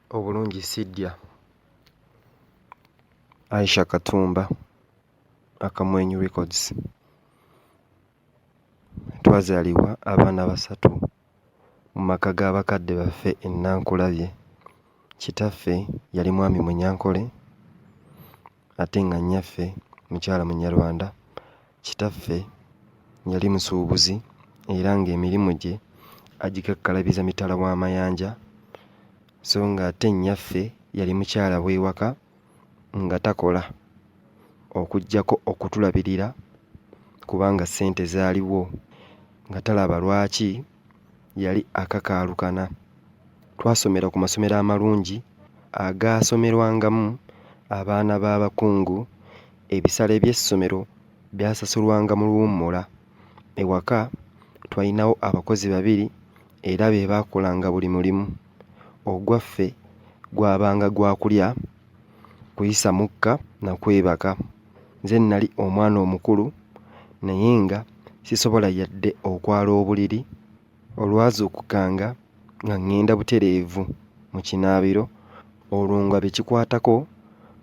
Obulungi Sidya, Aisha Katumba, Akamwenyu Records. Twazaalibwa abaana basatu mu maka g'abakadde baffe e Nankulabye. Kitaffe yali mwami Munyankole ate nga nnyaffe mukyala Munyarwanda. Kitaffe yali musuubuzi era ng'emirimu gye agikakkalabiza mitala w'amayanja, so ng'ate nnyaffe yali mukyala w'ewaka nga takola okuggyako okutulabirira kubanga ssente zaaliwo, nga talaba lwaki yali akakaalukana. Twasomera ku masomero amalungi agaasomerwangamu abaana b'abakungu. Ebisale by'essomero byasasulwanga mu luwummula. Ewaka twalinawo abakozi babiri era be baakolanga buli mulimu. Ogwaffe gwabanga gwa kulya, kuyisa mukka na kwebaka. Nze nali omwana omukulu naye nga sisobola yadde okwala obuliri. Olwazuukukanga nga ŋŋenda butereevu mu kinaabiro, olwo nga be kikwatako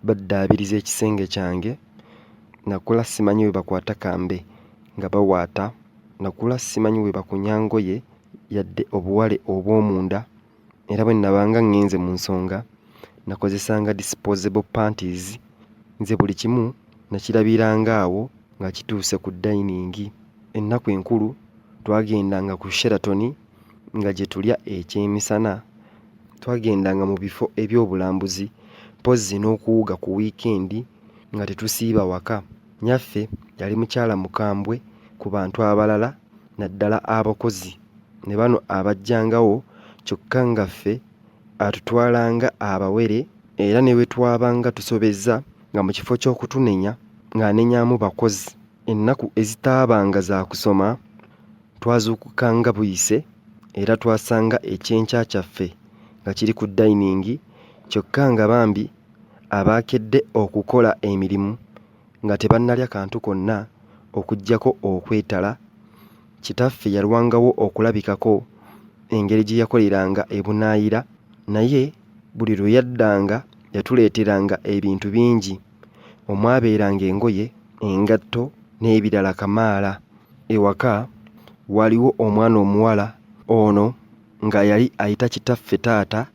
baddaabiriza ekisenge kyange. Nakula simanyi bwe bakwata kambe nga bawaata, nakula simanyi bwe bakunya ngoye yadde obuwale obw'omunda, era bwe nnabanga ŋŋenze mu nsonga nakozesanga disposable panties. Nze buli kimu nakirabiranga awo nga kituuse ku dayiningi. Ennaku enkulu twagendanga ku Sheraton nga gye tulya ekyemisana. Twagendanga mu bifo eby'obulambuzi mpozzi n'okuwuga ku wiikendi nga tetusiiba waka. Nnyaffe yali mukyala mukambwe ku bantu abalala, naddala abakozi ne bano abajjangawo, kyokka nga ffe atutwalanga abawere, era ne bwe twabanga tusobezza nga mu kifo ky'okutunenya ng'anenyamu bakozi, ennaku ezitaabanga za kusoma twazuukukanga buyise era twasanga ekyenkya kyaffe nga kiri ku dayiningi, kyokka nga bambi abaakedde okukola emirimu nga tebannalya kantu konna okuggyako okwetala. Kitaffe yalwangawo okulabikako engeri gye yakoleranga ebunaayira, naye buli lwe yaddanga yatuleeteranga ebintu bingi. Omwabeeranga engoye, engatto n'ebirala kamaala. Ewaka waliwo omwana omuwala, ono nga yali ayita kitaffe taata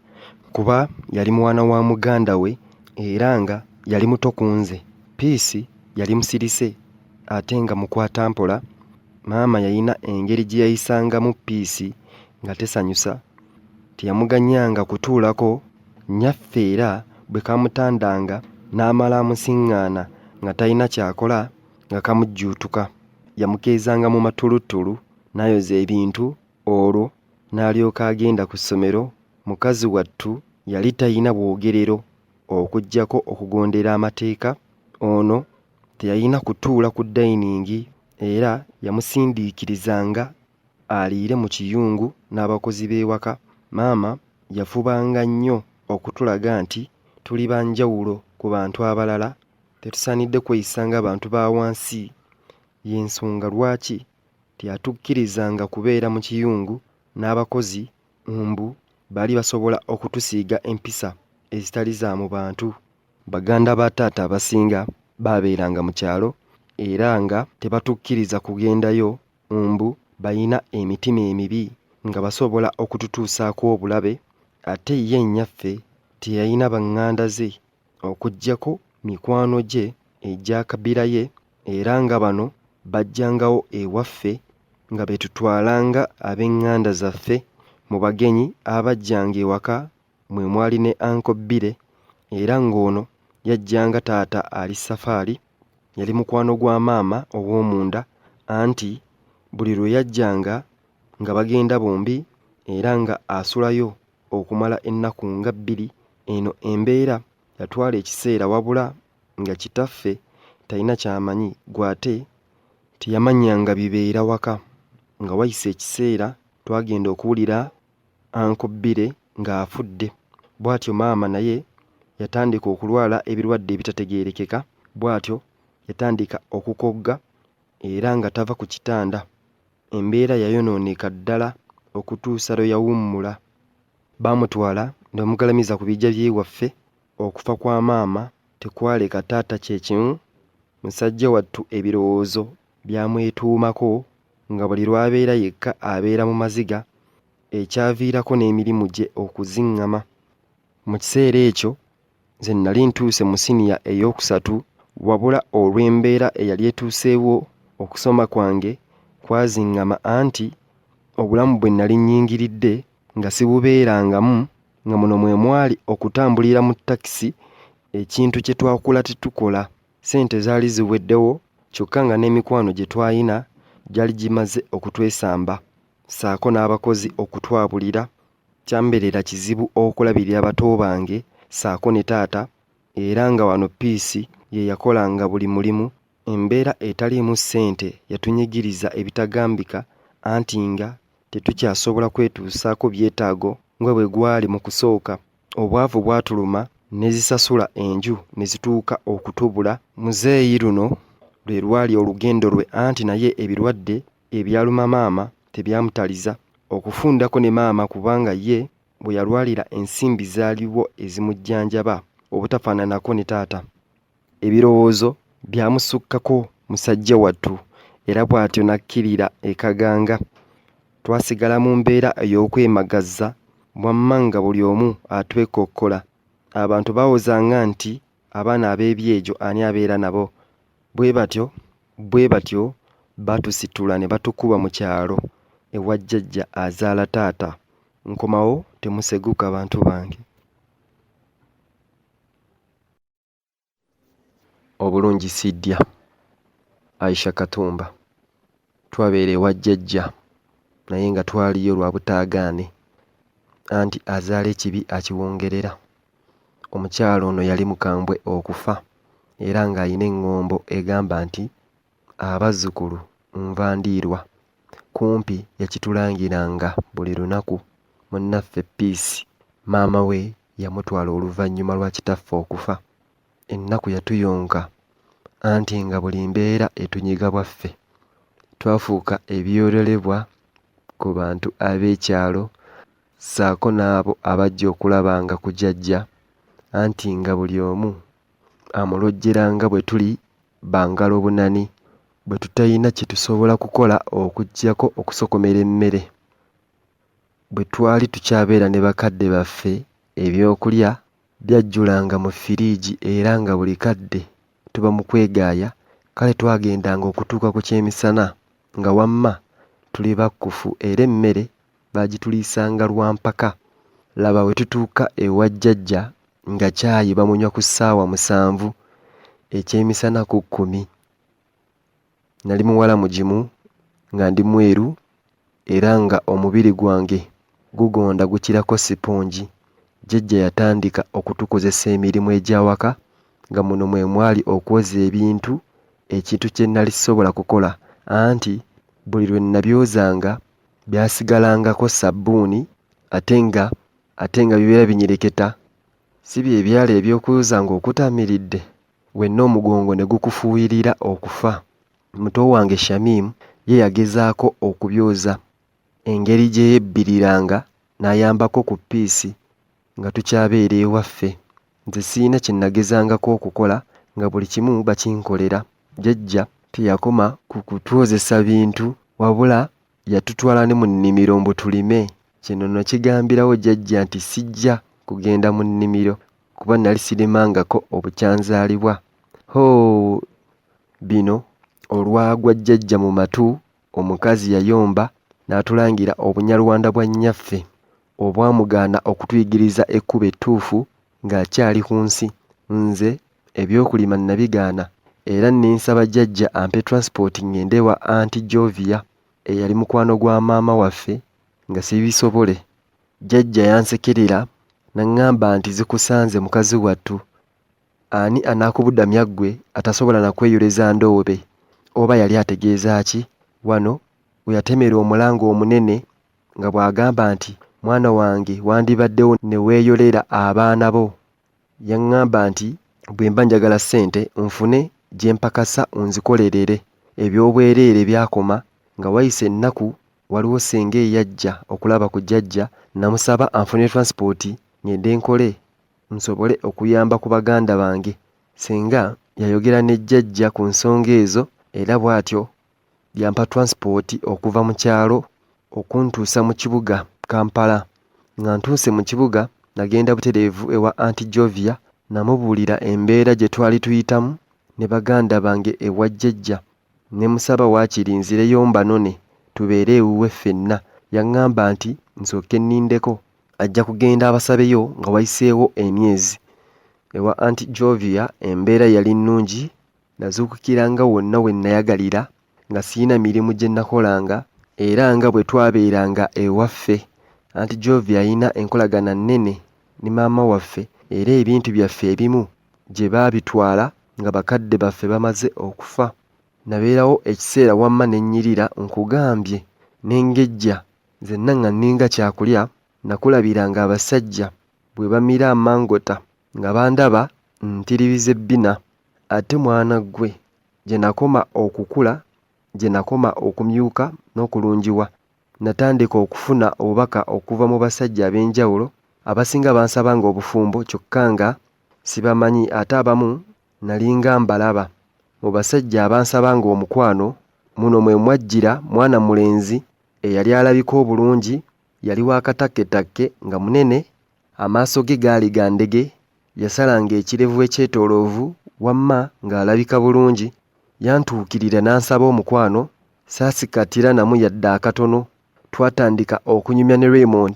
kuba yali mwana wa muganda we era nga yali muto ku nze. Piisi yali musirise ate nga mukwata mpola. Maama yalina engeri gye yayisangamu Piisi nga tesanyusa, teyamuganyanga kutuulako. Nnyaffe era bwe kamutandanga n'amala amusiŋŋaana nga talina kyakola nga kamujjuutuka, yamukeezanga mu matulutulu n'ayoza ebintu, olwo n'alyoka agenda ku ssomero. Mukazi wattu yali talina bwogerero okuggyako okugondera amateeka. Ono teyalina kutuula ku dayiningi era yamusindiikirizanga aliire mu kiyungu n'abakozi b'ewaka. Maama yafubanga nnyo okutulaga nti tuli ba njawulo ku bantu abalala, tetusaanidde kweyisa ng'abantu ba wansi. Y'ensonga lwaki teyatukkirizanga kubeera mu kiyungu n'abakozi mbu baali basobola okutusiiga empisa ezitali za mu bantu. Baganda ba taata abasinga baabeeranga mu kyalo era nga tebatukkiriza kugendayo mbu balina emitima emibi nga basobola okututuusaako obulabe. Ate ye nnyaffe teyalina baŋŋanda ze okuggyako mikwano gye egya kabira ye, era nga bano bajjangawo ewaffe nga be tutwalanga ab'eŋŋanda zaffe. Mu bagenyi abajjanga ewaka mwe mwali ne Uncle Bire, era ng'ono yajjanga taata ali safaari, yali mukwano gwa maama ow'omunda, anti buli lwe yajjanga nga bagenda bombi era nga asulayo okumala ennaku nga bbiri. Eno embeera yatwala ekiseera wabula nga kitaffe talina kyamanyi, gw'ate teyamanyanga bibeera waka. Nga wayise ekiseera twagenda okuwulira Uncle Bire ng'afudde. Bw'atyo maama naye yatandika okulwala ebirwadde ebitategeerekeka, bw'atyo yatandika okukogga era nga tava ku kitanda. Embeera yayonooneka ddala okutuusa lwe yawummula. Baamutwala n'omugalamiza ku bijja byewaffe. Okufa kwa maama tekwaleka taata kyekimu. Musajja wattu ebirowoozo byamwetuumako nga buli lw'abeera yekka abeera mu maziga, ekyaviirako n'emirimu gye okuziŋŋama. Mu kiseera ekyo nze nali ntuuse mu siniya ey'okusatu, wabula olw'embeera eyali etuuseewo okusoma kwange kwaziŋŋama anti obulamu bwe nali nnyingiridde nga sibubeerangamu, nga muno mwe mwali okutambulira mu takisi, ekintu kye twakula tetukola. Ssente zaali ziweddewo, kyokka nga n'emikwano gye twalina gyali gimaze okutwesamba, ssaako n'abakozi okutwabulira. Kyamberera kizibu okulabirira bato bange ssaako ne taata, era nga wano piisi ye yakolanga buli mulimu. Embeera etaliimu ssente yatunyigiriza ebitagambika, anti nga tetukyasobola kwetuusaako byetaago nga bwe gwali mu kusooka. Obwavu bwatuluma ne zisasula enju ne zituuka okutubula. Muzeeyi luno lwe lwali olugendo lwe, anti naye ebirwadde ebyaluma maama tebyamutaliza okufundako ne maama, kubanga ye bwe yalwalira ensimbi zaaliwo ezimujjanjaba obutafaananako ne taata. Ebirowoozo byamusukkako musajja wattu, era bw'atyo nakkirira ekaganga. Twasigala mu mbeera ey'okwemagazza, wamma nga buli omu atwekokkola. Abantu bawozanga nti abaana ab'ebyejo ani abeera nabo. Bwe batyo batusitula ne batukuba mu kyalo ewa jjajja azaala taata. Nkomawo temuseguka bantu bange. Obulungi Sidya, Aisha Katumba. Twabeera ewa jjajja naye nga twaliyo lwa butaagaane, anti azaala ekibi akiwongerera. Omukyalo ono yali mukambwe okufa, era ng'alina eŋŋombo egamba nti abazzukulu nva ndiirwa. Kumpi yakitulangiranga buli lunaku. Munnaffe Piisi, maama we yamutwala oluvannyuma lwa kitaffe okufa. Ennaku yatuyonka, anti nga buli mbeera etunyiga bwaffe. Twafuuka ebyololebwa ku bantu ab'ekyalo, ssaako n'abo abajja okulabanga ku jjajja, anti nga buli omu amulojjeranga bwe tuli bangalo bunani, bwe tutalina kye tusobola kukola okuggyako okusokomera emmere. Bwe twali tukyabeera ne bakadde baffe, ebyokulya byajjulanga mu firiigi, era nga buli kadde tuba mu kwegaaya. Kale twagendanga okutuuka ku kyemisana nga wamma tuli bakkufu, era emmere baagituliisanga lwa mpaka. Laba we tutuuka ewa jjajja nga caayi bamunywa ku ssaawa 7, ekyemisana ku 10. Nali muwala mugimu nga ndi mweru, era nga omubiri gwange gugonda gukirako sipongi. Jjajja yatandika okutukozesa emirimu egy'awaka, nga muno mwe mwali okwoza ebintu, ekintu kye nali sisobola kukola, anti buli lwe nabyozanga byasigalangako sabbuuni, ate nga bibeera binyereketa. Si bye byala eby'okwoza ng'okutamiridde, wenna omugongo ne gukufuuyirira okufa. Muto wange Shamimu ye yagezaako okubyoza. Engeri gye yeebbiriranga n'ayambako ku Piisi nga tukyabeera ewaffe. Nze sirina kye nagezangako okukola, nga buli kimu bakinkolera. Jjajja teyakoma ku kutwozesa bintu, wabula yatutwala ne mu nnimiro mbu tulime. Kino nno kigambirawo jjajja nti sijja kugenda mu nnimiro kuba nali sirimangako obukyanzaalibwa. Bino olwagwa jjajja mu matu, omukazi yayomba n'atulangira obunyalwanda bwa nnyaffe obwamugaana okutuyigiriza ekkubo ettuufu ng'akyali ku nsi. Nze ebyokulima nabigaana, era nensaba jjajja ampe transport ngende ewa Anti Jovia eyali mukwano gwa maama waffe nga sibisobole. Jjajja yansekerera n'aŋŋamba nti zikusanze mukazi wattu, ani anaakubudamya ggwe atasobola na kweyoleza ndoobe? Oba yali ategeeza ki? Wano we yatemera omulango omunene nga bw'agamba nti mwana wange wandibaddewo ne weeyolera abaana bo. Yaŋŋamba nti bwe mba njagala ssente nfune gye mpakasa onzikolerere. Eby'obwereere byakoma nga wayise ennaku waliwo senge eyajja okulaba ku jjajja, namusaba anfune transport ngende nkole nsobole okuyamba ku baganda bange. Senga yayogera ne jjajja ku nsonga ezo era bw'atyo yampa transport okuva mu kyalo okuntuusa mu kibuga Kampala. Nga ntuuse mu kibuga nagenda butereevu ewa Aunty Jovia namubuulira embeera gye twali tuyitamu ne baganda bange ewa jjajja. Ne musaba waakiri nzireyo mbanone tubeere ewuwe ffenna. Yaŋŋamba nti nsooke nnindeko ajja kugenda abasabeyo nga wayiseewo emyezi. Ewa Aunty Jovia embeera yali nnungi, nazuukukira nga wonna we nayagalira nga siyina mirimu gye nakolanga era nga bwe twabeeranga ewaffe. Aunty Jovia alina enkolagana nnene ne maama waffe era ebintu byaffe ebimu gye baabitwala nga bakadde baffe bamaze okufa. Nabeerawo ekiseera wamma ne nnyirira nkugambye n'engejja nzenna nga nninga kyakulya. Nakulabiranga abasajja bwe bamira amangota nga bandaba ntiribize bbina. Ate mwana ggwe gye nakoma okukula, gye nakoma okumyuka n'okulungiwa, natandika okufuna obubaka okuva mu basajja ab'enjawulo abasinga bansabanga obufumbo kyokka nga sibamanyi, ate abamu nalinga mbalaba. Mu basajja abansabanga omukwano muno mwe mwajjira mwana mulenzi eyali alabika obulungi. Yali waakatakketakke nga munene, amaaso ge gaali ga ndege, yasalanga ekirevu ekyetooloovu wamma ng'alabika bulungi. Yantuukirira n'ansaba omukwano, saasikatira namu yadde akatono. Twatandika okunyumya ne Raymond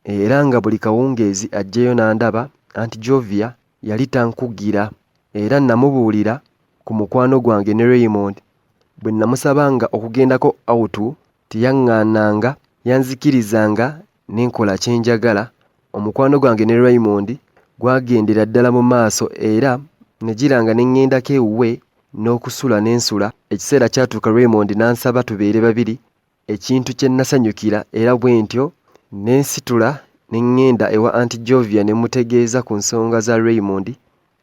era nga buli kawungeezi ajjayo n'andaba. Aunty Jovia yali tankugira era namubuulira ku mukwano gwange ne Raymond. Bwe namusabanga okugendako awutu teyaŋŋaananga, yanzikirizanga n'enkola kye njagala. Omukwano gwange ne Raymond gwagendera ddala mu maaso era ne giranga ne ŋŋendako ewuwe n'okusula n'ensula. Ekiseera kyatuuka Raymond n'ansaba tubeere babiri, ekintu kye nasanyukira era bwe ntyo ne nsitula ne ŋŋenda ewa Aunty Jovia ne mutegeeza ku nsonga za Raymond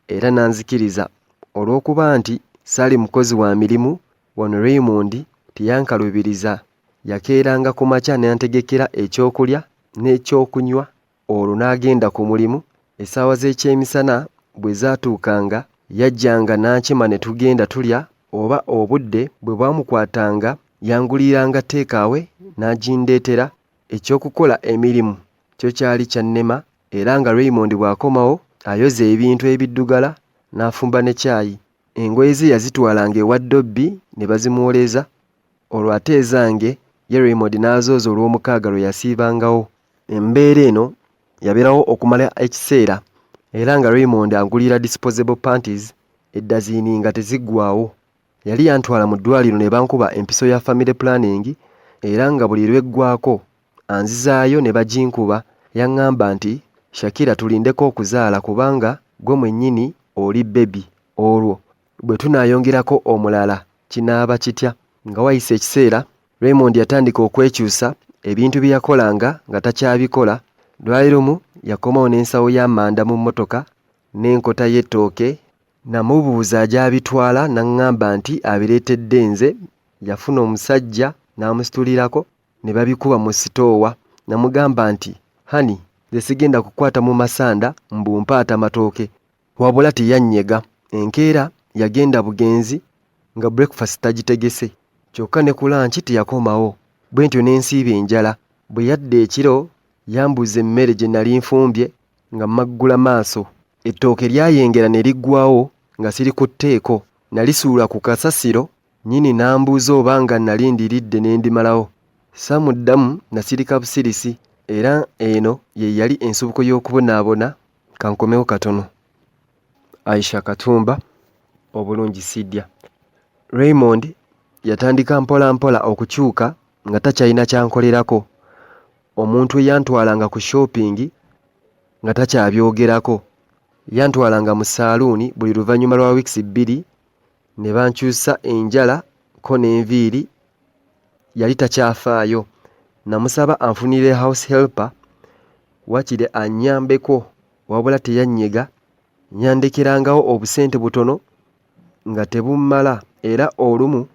era n'anzikiriza. Olw'okuba nti saali mukozi wa mirimu wano, Raymond teyankalubiriza. Yakeeranga ku makya n'antegekera ekyokulya n'ekyokunywa, olwo n'agenda ku mulimu. Essaawa z'ekyemisana bwe zaatuukanga yajjanga n'ankima ne tugenda tulya, oba obudde bwe bwamukwatanga yanguliranga teekaawe n'agindeetera. Ekyokukola emirimu kyo kyali kyannema era nga Raymond bw'akomawo ayoza ebintu ebiddugala n'afumba ne caayi. Engoye ze yazitwalanga ewa Dobbi ne bazimwoleza. Olwo ate ezange ye Raymond n'azooza olw'omukaaga lwe yasiibangawo. Embeera eno yabeerawo okumala ekiseera era nga Raymond angulira disposable panties eddaziini nga teziggwaawo. Yali yantwala mu ddwaliro ne bankuba empiso ya family planning era nga buli lweggwako anzizaayo ne baginkuba. Yaŋŋamba nti Shakira, tulindeko okuzaala kubanga gwe mwennyini oli bebi. Olwo bwe tunaayongerako omulala kinaaba kitya? Nga wayise ekiseera Raymond yatandika okwekyusa ebintu bye yakolanga nga takyabikola. Lwali lumu yakomawo n'ensawo y'amanda mu mmotoka n'enkota y'ettooke. Namubuuza gy'abitwala n'aŋŋamba nti abireetedde nze. Yafuna omusajja n'amusitulirako ne babikuba mu sitoowa. Namugamba nti hani, nze sigenda kukwata mu masanda mbu mpaata matooke. Wabula teyannyega. Enkeera yagenda bugenzi nga breakfast tagitegese, kyokka ne ku lunch teyakomawo. Bwe ntyo n'ensiiba enjala. Bwe yadda ekiro yambuza emmere gye nali nfumbye nga mmaggula maaso. Ettooke lyayengera ne liggwawo nga siri ku tteeko. Nalisuula ku kasasiro, nnyini n'ambuuza oba nga nali ndiridde ne ndimalawo. Saamuddamu, nasirika busirisi era eno ye yali ensibuko y'okubonaabona. Kankomewo katono. Aisha Katumba, obulungi Sidya. Raymond yatandika mpola mpola okukyuka nga takyalina kyankolerako. Omuntu eyantwalanga ku shopping nga takyabyogerako. Yantwalanga mu saaluuni buli luvannyuma lwa wiiki 2 ne bankyusa enjala ko n'enviiri. Yali takyafaayo. Namusaba anfunire house helper wakiri annyambeko, wabula teyannyega. Nyandekerangawo obusente butono nga tebummala era olumu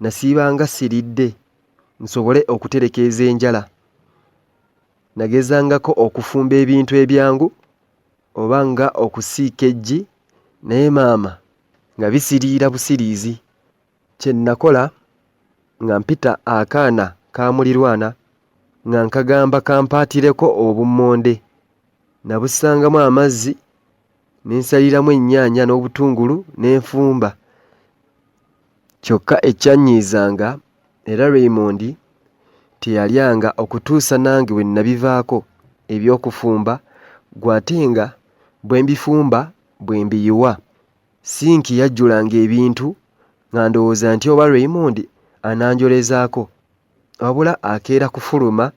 nasiibanga siridde nsobole okuterekeeza enjala. nagezangako okufumba ebintu ebyangu oba nga okusiika eggi naye maama nga bisiriira busiriizi. Kye nakola nga mpita akaana ka mulirwana nga nkagamba kampaatireko obummonde, nabusangamu amazzi ne nsaliramu ennyaanya n'obutungulu ne nfumba. Kyokka ekyannyiizanga era Raymond teyalyanga okutuusa nange bwe nabivaako eby'okufumba, gw'ate nga bwe mbifumba bwe mbiyiwa. Sinki yajjulanga ebintu nga ndowooza nti oba Raymond ananjolezaako, wabula akeera kufuluma.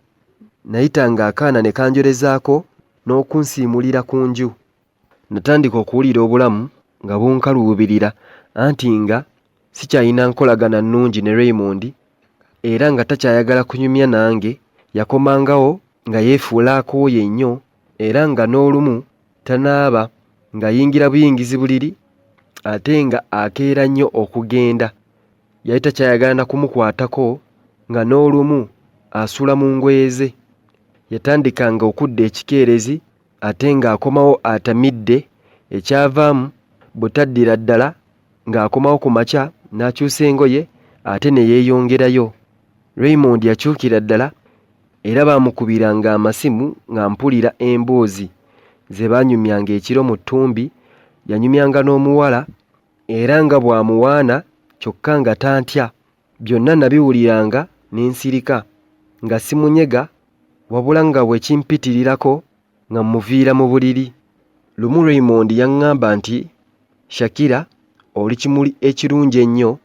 Nayitanga akaana ne kanjolezaako n'okunsiimulira ku nju. Natandika okuwulira obulamu nga bunkaluubirira anti nga sikyalina nkolagana nnungi ne Raymond era nga takyayagala kunyumya nange. Yakomangawo nga yeefuula akooye nnyo era nga n'olumu tanaaba ng'ayingira buyingizi buliri ate nga akeera nnyo okugenda. Yali takyayagala na kumukwatako nga n'olumu asula mu ngoye ze. Yatandikanga okudda ekikeerezi ate ng'akomawo atamidde, ekyavaamu butaddira ddala ng'akomawo ku makya n'akyusa engoye ate ne yeeyongerayo. Raymond yakyukira ddala era baamukubiranga amasimu nga mpulira emboozi ze baanyumyanga ekiro mu ttumbi. Yanyumyanga n'omuwala era nga bw'amuwaana kyokka nga tantya. Byonna nabiwuliranga ne nsirika nga simunyega wabula nga bwe kimpitirirako nga muviira mu buliri. Lumu Raymond yaŋŋamba nti, Shakira, oli kimuli ekirungi ennyo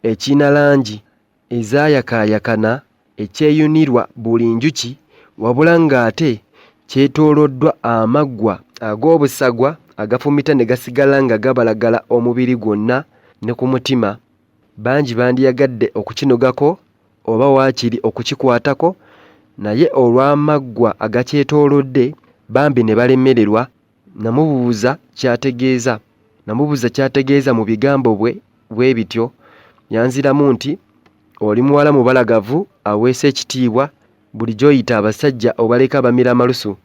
ekirina langi ezaayakaayakana ekyeyunirwa buli njuki wabula ng'ate kyetooloddwa amaggwa ag'obusagwa agafumita ne gasigala nga gabalagala omubiri gwonna ne ku mutima. Bangi bandiyagadde okukinogako oba waakiri okukikwatako, naye olw'amaggwa agakyetoolodde bambi ne balemererwa. Namubuuza kyategeeza mu bigambo bwe bityo. Yanziramu nti, oli muwala mubalagavu aweesa ekitiibwa, buli gy'oyita abasajja obaleka bamira amalusu,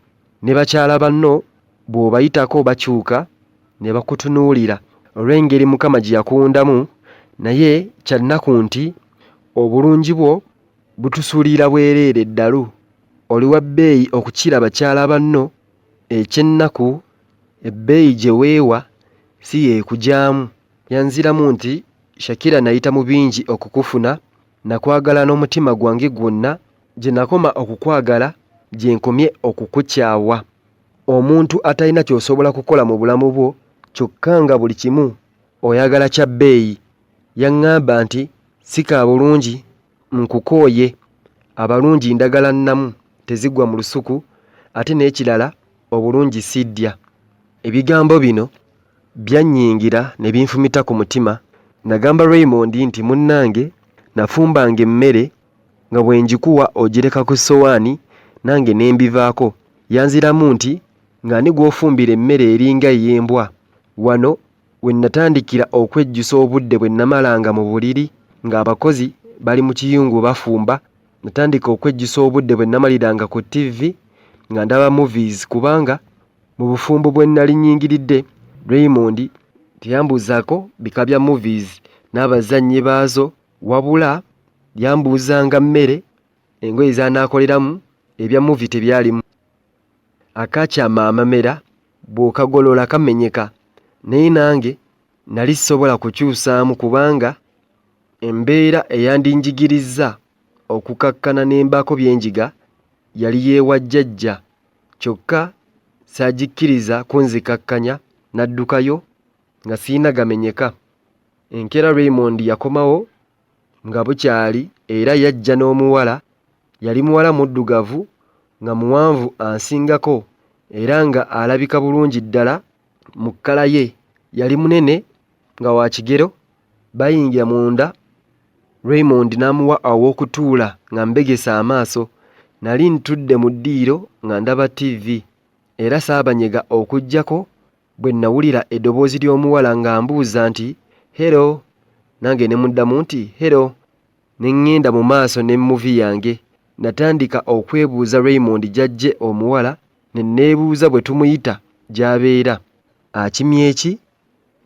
ne bakyala banno bw'obayitako bakyuka ne bakutunuulira olw'engeri Mukama gye yakuwundamu. Naye kyannaku nti obulungi bwo butusuulira bwereere eddalu, oli wa bbeeyi okukira bakyala banno. Ekyennaku ebbeeyi gye weewa si yeekugyamu. Yanziramu nti, Shakira, nayita mu bingi okukufuna, nakwagala n'omutima gwange gwonna, gye nakoma okukwagala gye nkomye okukukyawa. Omuntu atalina ky'osobola kukola mu bulamu bwo kyokka nga buli kimu oyagala kya bbeeyi. Yaŋŋamba nti, si ka bulungi nkukooye, abalungi ndagala nnamu tezigwa mu lusuku, ate n'ekirala obulungi siddya. Ebigambo bino byannyingira ne binfumita ku mutima. Nagamba Raymond nti, munnange, nafumbanga emmere nga bwe ngikuwa ogireka ku ssowaani nange ne mbivaako. Yanziramu nti, ng'ani gw'ofumbira emmere eringa ey'embwa. Wano we natandikira okwejjusa obudde bwe namalanga mu buliri ng'abakozi bali mu kiyungu bafumba. Natandika okwejjusa obudde bwe namaliranga ku TV nga ndaba movies, kubanga mu bufumbo bwe nali nnyingiridde Raymond teyambuuzaako bika bya movies n'abazannyi baazo, wabula yambuuzanga mmere, engoye z'anaakoleramu, ebya movie tebyalimu. Akakyama amamera bw'okagolola kamenyeka, naye nange nali sisobola kukyusaamu kubanga embeera eyandinjigirizza okukakkana n'embaako byenjiga yali yeewa jjajja, kyokka saagikkiriza kunzikakkanya, naddukayo nga siina gamenyeka. Enkeera Raymond yakomawo nga bukyali era yajja n'omuwala. Yali muwala muddugavu nga muwanvu ansingako era nga alabika bulungi ddala mu kkala ye. Yali munene nga wa kigero. Bayingira munda, Raymond n'amuwa aw'okutuula nga mbegesa amaaso. Nali ntudde mu ddiiro nga ndaba TV era saabanyega okuggyako bwe nawulira eddoboozi ly'omuwala ng'ambuuza nti, hello, nange ne muddamu nti hello. Ne ŋŋenda mu maaso ne muvi yange natandika okwebuuza Raymond jajje omuwala ne neebuuza bwe tumuyita gy'abeera. Akimye eki?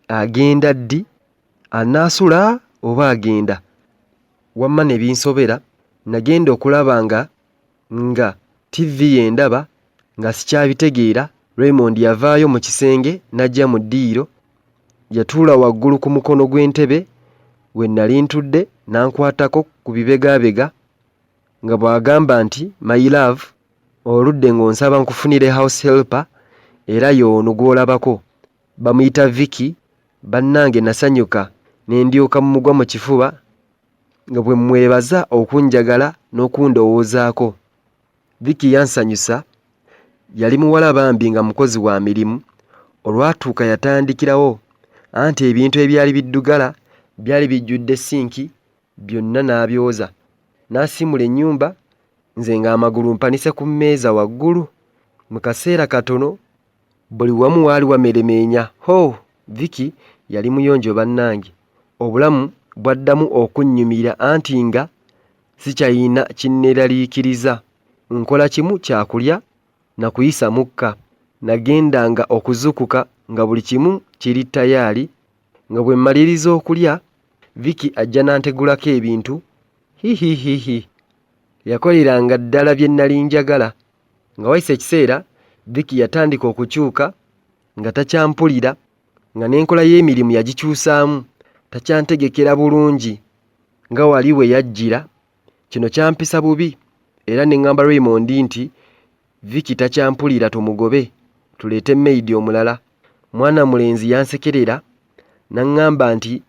Agenda ddi? Anaasula oba agenda? Wamma ne binsobera, nagenda okulaba nga TV yendaba nga sikyabitegeera. Raymond yavaayo mu kisenge n'ajja mu ddiiro, yatuula waggulu ku mukono gw'entebe we nali ntudde n'ankwatako ku bibegaabega nga bw'agamba nti my love, oludde ng'onsaba nkufunire house helper era y'ono gw'olabako bamuyita Vicky. Bannange nasanyuka ne ndyoka mugwa mu kifuba nga bwe mwebaza okunjagala n'okundowoozaako. Vicky yansanyusa, yali muwala bambi nga mukozi wa mirimu. Olwatuuka yatandikirawo anti ebintu ebyali biddugala byali bijjudde sinki, byonna n'abyoza. N'asimula ennyumba, nze ng'amagulu mpanise ku mmeeza waggulu. Mu kaseera katono buli wamu waali wameremeenya. Ho! Vicky yali muyonjo bannange. Obulamu bwaddamu okunnyumira anti nga sikyayina kinneeraliikiriza. Nkola kimu kyakulya na kuyisa mukka. Nagendanga okuzukuka nga buli kimu kiri tayaali. Nga bwe mmaliriza okulya, Vicky ajja n'antegulako ebintu. Hihihihi. Yakoleranga ddala bye nnali njagala. Nga wayise ekiseera, Vicky yatandika okukyuka nga takyampulira, nga n'enkola y'emirimu yagikyusaamu, takyantegekera bulungi nga wali we yajjira. Kino kyampisa bubi era ne ŋŋamba Raymond nti Vicky takyampulira, tumugobe tuleete maid omulala. Mwana mulenzi yansekerera n'aŋŋamba nti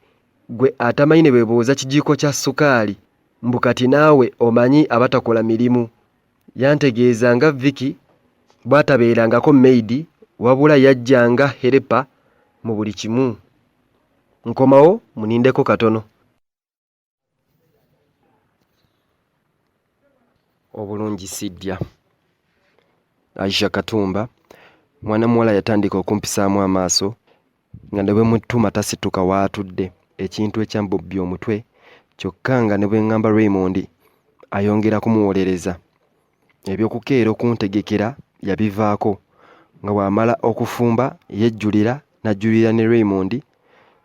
gwe atamanyi ne bwebooza kijiiko kya sukaali mbu kati naawe omanyi abatakola mirimu. Yantegeeza nga Vicky bw'atabeerangako maid wabula yajjanga helper mu buli kimu. Nkomawo munindeko katono. Obulungi sijja. Aisha Katumba, mwana muwala yatandika okumpisaamu amaaso nga ne bwe mutuma tasituka waatudde, ekintu ekyambubbye omutwe, kyokka nga ne bwe ŋŋamba Raymond ayongera kumuwolereza. Ebyokukeera okuntegekera yabivaako, nga bw'amala okufumba yejjulira, najjulira ne Raymond,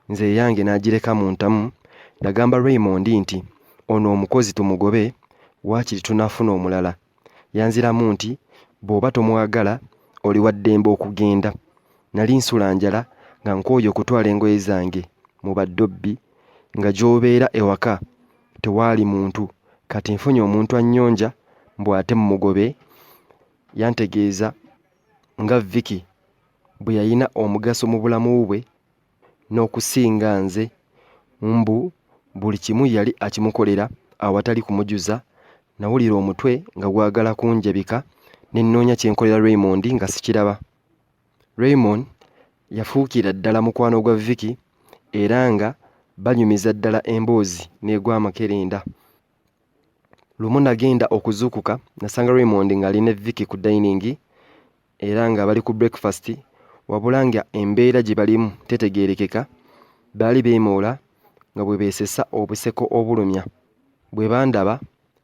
nze yange n'agireka mu ntamu. Nagamba Raymond nti ono omukozi tumugobe, waakiri tunaafuna omulala. Yanziramu nti bw'oba tomwagala oli wa ddembe okugenda. Nali nsula njala nga nkooye okutwala engoye zange mu baddobbi, nga gy'obeera ewaka tewaali muntu. Kati nfunye omuntu annyonja mbw ate mumugobe. Yantegeeza nga Vicky bwe yalina omugaso mu bulamu bwe n'okusinga nze, mbu buli kimu yali akimukolera awatali kumujuza. Nawulira omutwe nga gwagala kunjabika, ne nnoonya kye nkolera Raymond nga sikiraba. Raymond yafuukira ddala mukwano gwa Vicky era nga banyumiza ddala emboozi n'egw'amakerenda. Lumu nagenda okuzuukuka, nasanga Raymond ng'ali ne Vicky ku dining era nga bali ku breakfast, wabula nga embeera gye balimu tetegeerekeka. Baali beemoola nga bwe beesesa obuseko obulumya. Bwe bandaba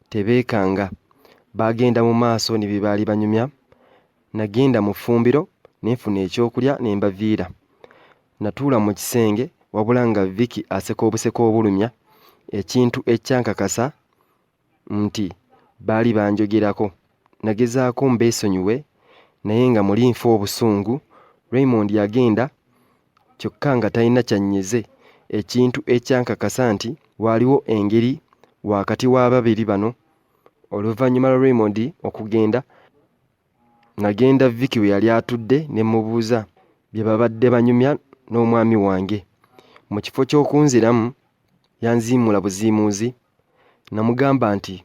tebeekanga, bagenda mu maaso ne bye baali banyumya. Nagenda mu ffumbiro ne nfuna ekyokulya ne mbaviira. Natuula mu kisenge wabula nga Vicky aseka obuseko obulumya, ekintu ekyankakasa nti baali banjogerako. Nagezaako mbeesonyiwe naye nga mulinfu obusungu. Raymond yagenda kyokka nga talina kyannyeze, ekintu ekyankakasa nti waaliwo engeri wakati w'ababiri bano. Oluvannyuma lwa Raymond okugenda, nagenda Vicky we yali atudde ne mubuuza bye babadde banyumya n'omwami wange. Mu kifo ky'okunziramu yanziimula buziimuuzi. Namugamba nti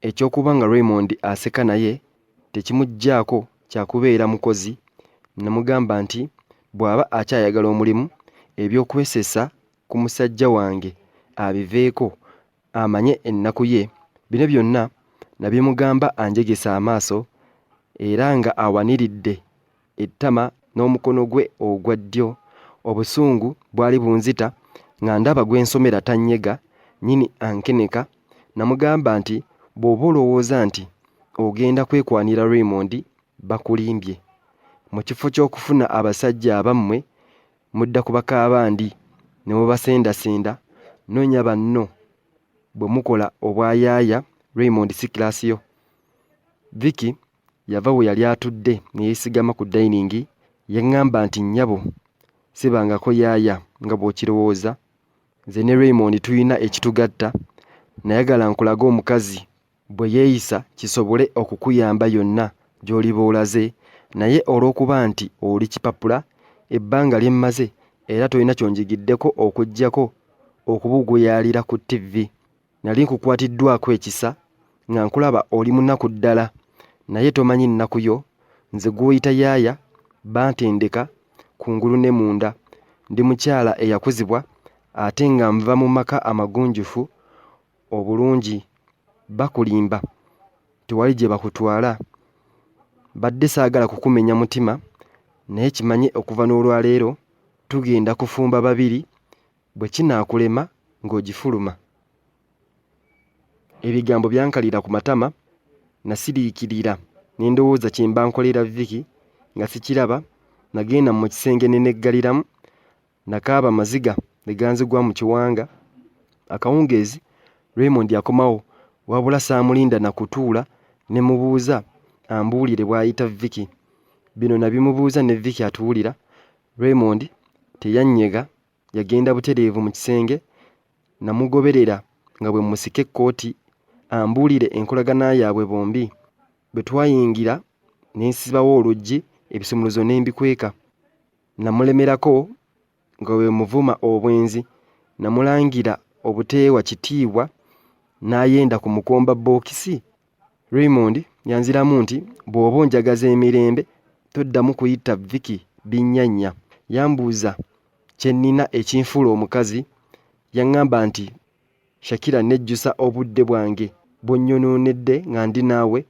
ekyokuba nga Raymond aseka naye tekimuggyako kyakubeera mukozi. Namugamba nti bw'aba akyayagala omulimu, ebyokwesesa ku musajja wange abiveeko, amanye ennaku ye. Bino byonna nabimugamba anjegesa amaaso era nga awaniridde ettama n'omukono gwe ogwa ddyo. Obusungu bwali bunzita nga ndaba gwe nsomera tannyega, nnyini ankeneka. Namugamba nti bw'oba olowooza nti ogenda kwekwanira Raymond bakulimbye. Mu kifo ky'okufuna abasajja abammwe mudda ku bakaabandi ne mubasendasenda, noonya banno bwe mukola obwayaaya. Raymond si kiraasi yo. Vicky yava we yali atudde ne yeesigama ku dining. Yaŋŋamba nti nnyabo sibangako yaaya nga bw'okirowooza. Nze ne Raymond tulina ekitugatta. Nayagala nkulaga omukazi bwe yeeyisa kisobole okukuyamba yonna gy'oliba olaze, naye olw'okuba nti oli kipapula, ebbanga lye mmaze era tolina kyonjigiddeko okuggyako okubuguyaalira ku TV. Nali nkukwatiddwako ekisa nga nkulaba oli munaku ddala, naye tomanyi nnaku yo. Nze gw'oyita yaaya bantendeka kungulu ne munda. Ndi mukyala eyakuzibwa ate nga nva mu maka amagunjufu obulungi. Bakulimba tewali gye bakutwala. Badde saagala kukumenya mutima, naye kimanye okuva n'olwaleero tugenda kufumba babiri, bwe kinaakulema ng'ogifuluma. Ebigambo byankalira ku matama. Nasiriikirira ne ndowooza kye mba nkolera Vicky nga sikiraba. Nagenda mu kisenge ne neggaliramu. Nakaaba amaziga ne ganzigwa mu kiwanga. Akawungeezi Raymond yakomawo, wabula saamulinda na kutuula ne mubuuza ambuulire bw'ayita Vicky. Bino nabimubuuza ne Vicky atuwulira. Raymond teyannyega, yagenda butereevu mu kisenge. Namugoberera nga bwe musika ekkooti ambuulire enkolagana yaabwe bombi. Bwe twayingira ne nsibawo oluggi, ebisumuluzo ne mbikweka. Namulemerako nga bwe muvuma obwenzi. Namulangira obuteewa kitiibwa n'ayenda ku mukomba bookisi. Raymond yanziramu nti bw'oba onjagaza emirembe toddamu kuyita Vicky binnyannya. Yambuuza kye nnina ekinfuula omukazi. Yaŋŋamba nti Shakira nejjusa obudde bwange bw'onnyonoonedde nga ndi naawe,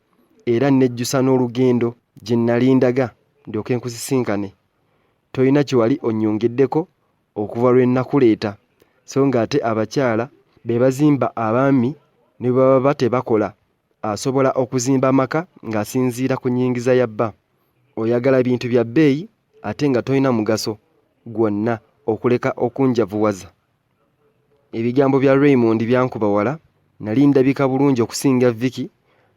era nejjusa n'olugendo gye nalindaga ndyoke nkusisinkane. Tolina kye wali onnyongeddeko okuva lwe nakuleeta, so ng'ate abakyala be bazimba abaami ne baba tebakola, asobola okuzimba amaka ng'asinziira ku nnyingiza ya bba. Oyagala bintu bya bbeeyi ate nga tolina mugaso gwonna okuleka okunjavuwaza. Ebigambo bya Raymond byankuba wala. Nali ndabika bulungi okusinga Vicky,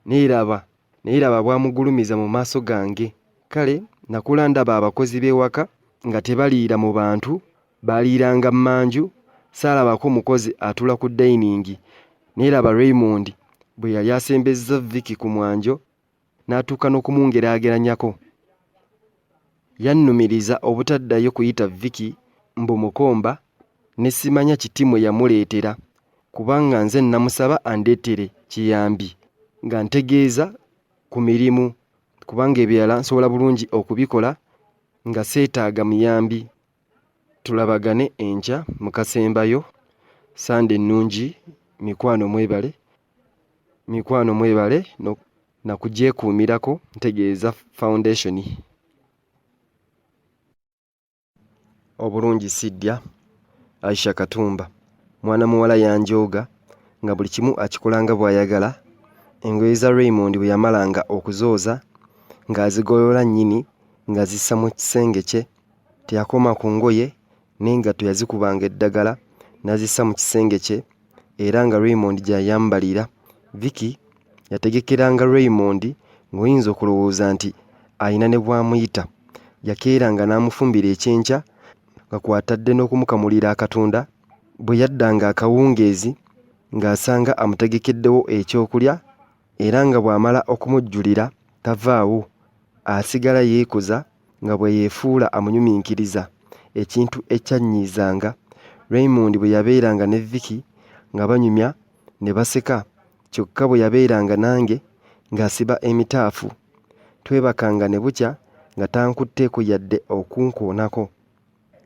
naye laba bwamugulumiza mu maaso gange. Kale nakula ndaba abakozi b'ewaka nga tebaliira mu bantu, baaliiranga mmanju. Saalabako mukozi atula ku dining, naye laba Raymond bwe yali asembezza Vicky ku mwanjo n'atuuka n'okumungeraageranyako. Yannumiriza obutaddayo kuyita Vicky mbu mukomba, ne simanya kitimwe yamuleetera, kubanga nze namusaba andeetere kiyambi nga ntegeeza ku mirimu, kubanga ebirala nsobola bulungi okubikola nga seetaaga muyambi. Tulabagane enkya mu kasembayo. Sande ennungi. Mikwano mwebale na kugyekuumirako ntegeeza foundation. Obulungi Sidya. Aisha Katumba. Mwana muwala yanjooga nga buli kimu akikolanga bw'ayagala. Engoye za Raymond bwe yamalanga okuzooza ng'azigolola nnyini nga zissa mu kisenge kye. Teyakoma ku ngoye n'engatto yazikubanga eddagala n'azissa mu kisenge kye, era nga Raymond gy'ayambalira. Vicky yategekeranga Raymond ng'oyinza okulowooza nti ayina ne bw'amuyita. Yakeeranga n'amufumbira ekyenkya nga kwatadde n'okumukamulira akatunda. Bwe yaddanga akawungeezi ng'asanga amutegekeddewo ekyokulya, era nga bw'amala okumujjulira tavaawo, asigala yeekoza nga bwe yeefuula amunyuminkiriza, ekintu ekyannyiizanga. Raymond bwe yabeeranga ne Vicky nga banyumya ne baseka, kyokka bwe yabeeranga nange ng'asiba emitaafu. Twebakanga ne bukya nga tankutteeko yadde okunkoonako.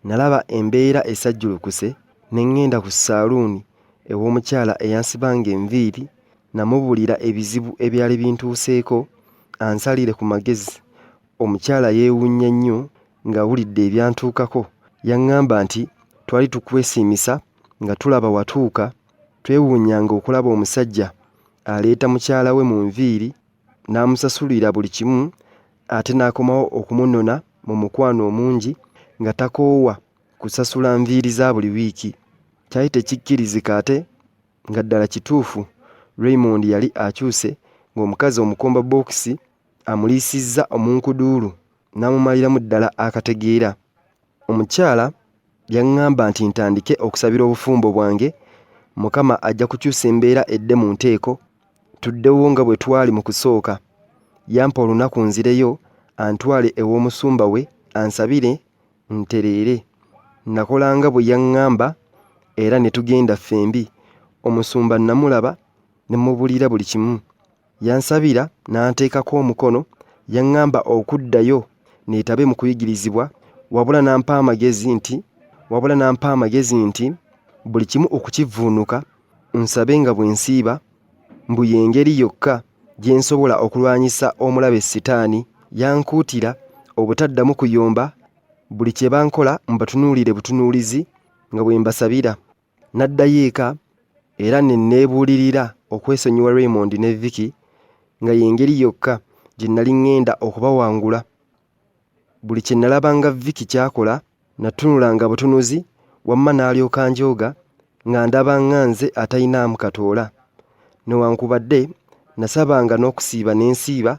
Nalaba embeera esajjulukuse ne ŋŋenda ku saaluuni ew'omukyala eyansibanga enviiri. Namubuulira ebizibu ebyali bintuuseeko ansalire ku magezi. Omukyala yeewuunya nnyo ng'awulidde ebyantuukako. Yaŋŋamba nti twali tukwesiimisa nga tulaba watuuka. Twewuunyanga okulaba omusajja aleeta mukyala we mu nviiri n'amusasulira buli kimu ate n'akomawo okumunona mu mukwano omungi nga takoowa kusasula nviiri za buli wiiki. Kyali tekikkirizika ate nga ddala kituufu Raymond yali akyuse ng'omukazi omukomba bookisi amuliisizza omunkuduulu n'amumaliramu ddala akategeera. Omukyala yaŋŋamba nti ntandike okusabira obufumbo bwange, Mukama ajja kukyusa embeera edde mu nteeko. Tuddewo nga bwe twali mu kusooka. Yampa olunaku nzireyo antwale ew'omusumba we ansabire ntereere. Nakola nga bwe yaŋŋamba era ne tugenda ffembi. Omusumba namulaba ne mmubuulira buli kimu. Yansabira n'anteekako omukono, yaŋŋamba okuddayo neetabe mu kuyigirizibwa, wabula n'ampa amagezi nti buli kimu okukivvuunuka nsabe nga bwe nsiiba, mbu y'engeri yokka gye nsobola okulwanyisa omulabe Sitaani. Yankuutira obutaddamu kuyomba buli kye bankola mbatunuulire butunuulizi nga bwe mbasabira. N'addayo eka era ne neebuulirira okwesonyiwa Raymond ne Vicky nga y'engeri yokka gye nnali ŋŋenda okubawangula. Buli kye nalabanga Vicky ky'akola natunulanga butunuzi, wamma n'alyoka njooga nga ndaba nze atalinaamu katoola. Newankubadde nasabanga n'okusiiba n'ensiiba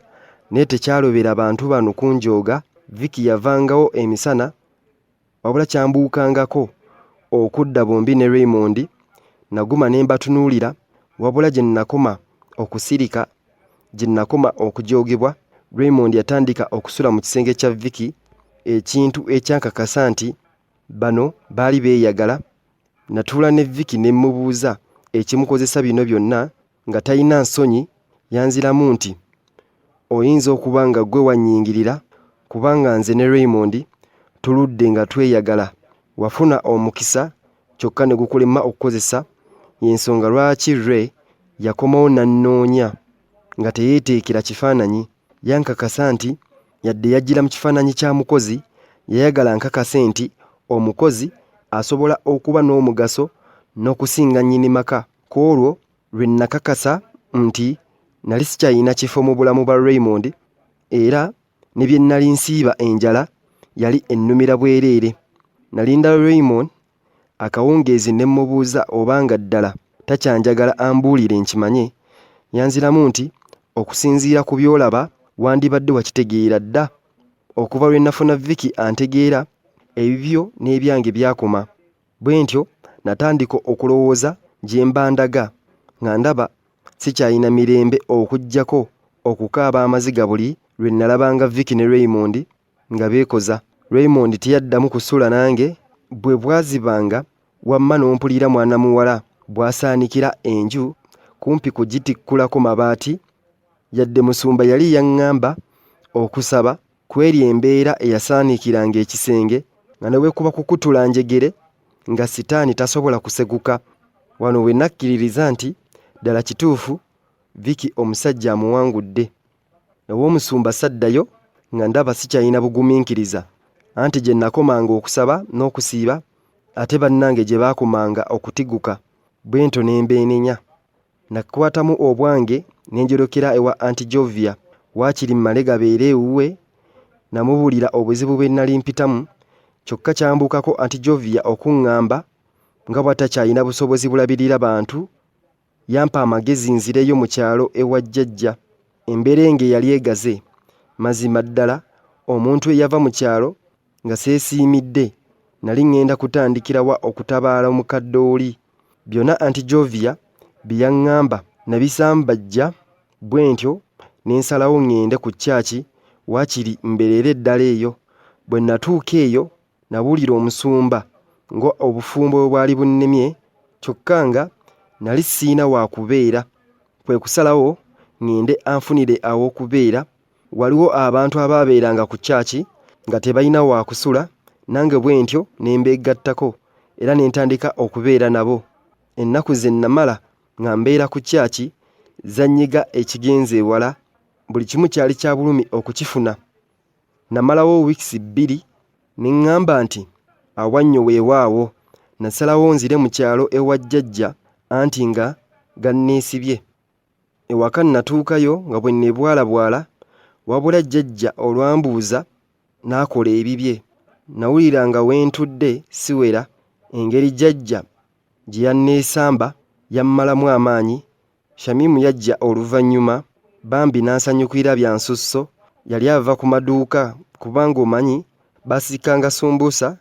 naye tekyalobera bantu bano kunjooga. Vicky yavangawo emisana, wabula kyambuukangako okudda bombi ne Raymond. Naguma ne mbatunuulira, wabula gye nakoma okusirika, gye nakoma okujoogebwa, Raymond yatandika okusula mu kisenge kya Vicky, ekintu ekyankakasa nti bano baali beeyagala. Natuula ne Vicky ne mmubuuza ekimukozesa bino byonna nga talina nsonyi. Yanziramu nti oyinza okuba nga ggwe wannyingirira kubanga nze ne Raymond tuludde nga tweyagala. Wafuna omukisa kyokka ne gukulema okukozesa, y'ensonga lwaki Ray yakomawo n'annoonya nga teyeeteekera kifaananyi. Yankakasa nti yadde yajjira mu kifaananyi kya mukozi, yayagala nkakase nti omukozi asobola okuba n'omugaso n'okusinga nnyini maka. Ku olwo lwe nakakasa nti nali sikyalina kifo mu bulamu bwa Raymond, era ne bye nnali nsiiba enjala yali ennumira bwereere. Nalinda Raymond akawungeezi ne mmubuuza obanga ddala takyanjagala ambuulire nkimanye. Yanziramu nti okusinziira ku by'olaba wandibadde wakitegeera dda. Okuva lwe nafuna Vicky antegeera, ebibyo n'ebyange byakoma. Bwe ntyo natandika okulowooza gye mbandaga nga ndaba sikyalina mirembe okuggyako okukaaba amaziga buli lwe nalabanga Vicky ne Raymond nga beekoza. Raymond teyaddamu kusula nange, bwe bwazibanga wamma n'ompulira mwana muwala bw'asaanikira enju kumpi kugitikkulako mabaati. Yadde musumba yali yaŋŋamba okusaba kweri embeera eyasaanikiranga ekisenge nga ne bwe kuba kukutula njegere nga Sitaani tasobola kuseguka. Wano we nakkiririza nti ddala kituufu Vicky omusajja amuwangudde. Ew'omusumba saddayo nga ndaba sikyalina bugumiikiriza, anti gye nakomanga okusaba n'okusiiba ate bannange gye baakomanga okutiguka. Bwe ntyo ne mbeenenya. Nakwatamu obwange ne njolekera ewa Aunty Jovia, waakiri mmale gabeere ewuwe. Namubuulira obuzibu bwe nnali mpitamu, kyokka kyambuukako Aunty Jovia okuŋŋamba nga bw'atakyalina busobozi bulabirira bantu. Yampa amagezi nzireyo mu kyalo ewa jjajja. Emberenge yali egaze mazima ddala. Omuntu eyava mu kyalo nga seesiimidde nali ŋŋenda kutandikirawa okutabaala omukadde oli. Byonna Aunty Jovia bye yaŋŋamba nabisambajja. Bwe ntyo ne nsalawo ŋŋende ku ccaaki, waakiri mbereere eddala eyo. Bwe natuuka eyo nabuulira omusumba nga obufumbo bwe bwali bunnemye, kyokka nga nali siina wa kubeera. Kwe kusalawo ŋŋende anfunire aw'okubeera. Waliwo abantu abaabeeranga ku ccaaki nga tebalina wa kusula, nange bwe ntyo ne mbeegattako era ne ntandika okubeera nabo. Ennaku ze namala nga mbeera ku ccaaki zannyiga ekigenze ewala, buli kimu kyali kya bulumi okukifuna. Namalawo wiikisi 2 ne ŋŋamba nti awannyo weewaawo. Nasalawo nzire mu kyalo ewa jjajja anti nga ganneesibye. Ewaka natuukayo nga bwe neebwalabwala, wabula jjajja olwambuuza n'akola ebibye. Nawulira nga wentudde siwera, engeri jjajja gye yanneesamba yammalamu amaanyi. Shamimu yajja oluvannyuma, bambi n'ansanyukira bya nsusso. Yali ava ku maduuka kubanga omanyi baasikanga sumbuusa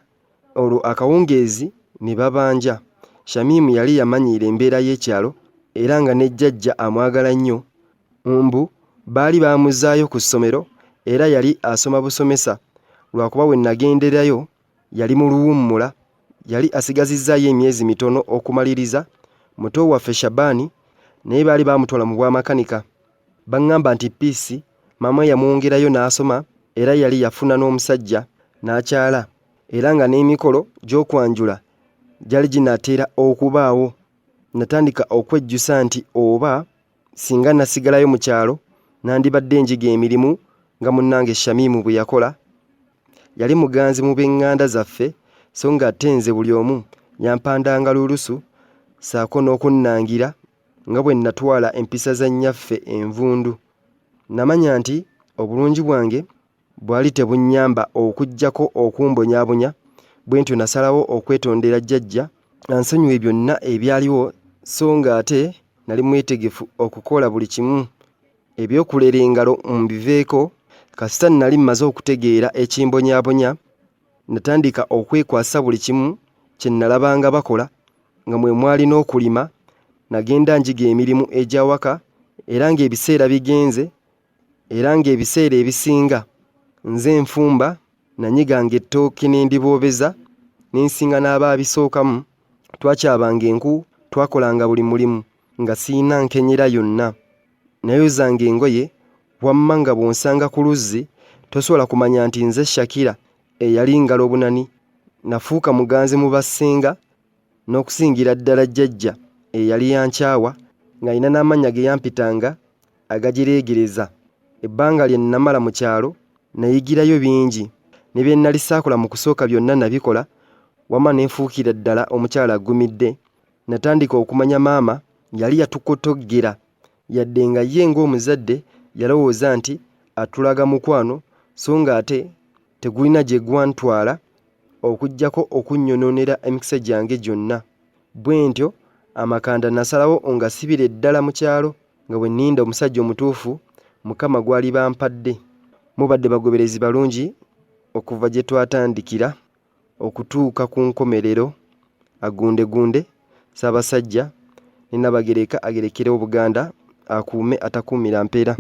olwo akawungeezi ne babanja. Shamimu yali yamanyiira embeera y'ekyalo era nga ne jjajja amwagala nnyo. Mbu baali baamuzaayo ku ssomero era yali asoma busomesa, lwakuba bwe nagenderayo yali mu luwummula. Yali asigazizaayo emyezi mitono okumaliriza. Muto waffe Shabaani naye baali baamutwala mu bwamakanika. Baŋŋamba nti Piisi maama yamwongerayo n'asoma era yali yafuna n'omusajja n'akyala, era nga n'emikolo gy'okwanjula gyali ginaatera okubaawo. Natandika okwejjusa nti oba singa nasigalayo mu kyalo nandibadde njiga emirimu nga munnange Shamimu bwe yakola. Yali muganzi mu b'eŋŋanda zaffe, so nga ate nze buli omu yampandanga lulusu ssaako n'okunnangira nga bwe natwala empisa za nnyaffe Envundu. Namanya nti obulungi bwange bwali tebunnyamba okuggyako okumbonyaabonya, bwe ntyo nasalawo okwetondera jjajja ansonyiwe byonna ebyaliwo, so nga ate nali mwetegefu okukola buli kimu. Ebyokulera engalo mbiveeko, kasita nali mmaze okutegeera ekimbonyaabonya, natandika okwekwasa buli kimu kye nalabanga bakola, nga mwe mwali n'okulima. Nagenda njiga emirimu egy'awaka era ng'ebiseera bigenze, era ng'ebiseera ebisinga nze nfumba nanyiganga ettooke n'endiboobeza n'ensinga n'abaabisookamu. Twakyabanga enku, twakolanga buli mulimu nga siyina nkenyera yonna. Nayozanga engoye, wamma nga bw'onsanga ku luzzi tosobola kumanya nti nze Shakira eyali ngalo bunani. Nafuuka muganzi mu bassenga n'okusingira ddala jjajja eyali yankyawa ng'alina n'amannya ge yampitanga agagireegereza. Ebbanga lye namala mu kyalo nayigirayo bingi, ne bye nnali saakola mu kusooka byonna nabikola, wamma ne nfuukira ddala omukyala aggumidde. Natandika okumanya maama yali yatukotoggera, yadde nga ye ng'omuzadde yalowooza nti atulaga mukwano, so nga ate tegulina gye gwantwala okuggyako okunnyonoonera emikisa gyange gyonna. Bwe ntyo amakanda nasalawo ongasibire ddala mu kyalo nga bwe nninda omusajja omutuufu Mukama gwali bampadde. Mubadde bagoberezi balungi okuva gye twatandikira okutuuka ku nkomerero. Agundegunde Ssaabasajja ne Nabagereka agerekera Obuganda, akuume atakuumira mpeera.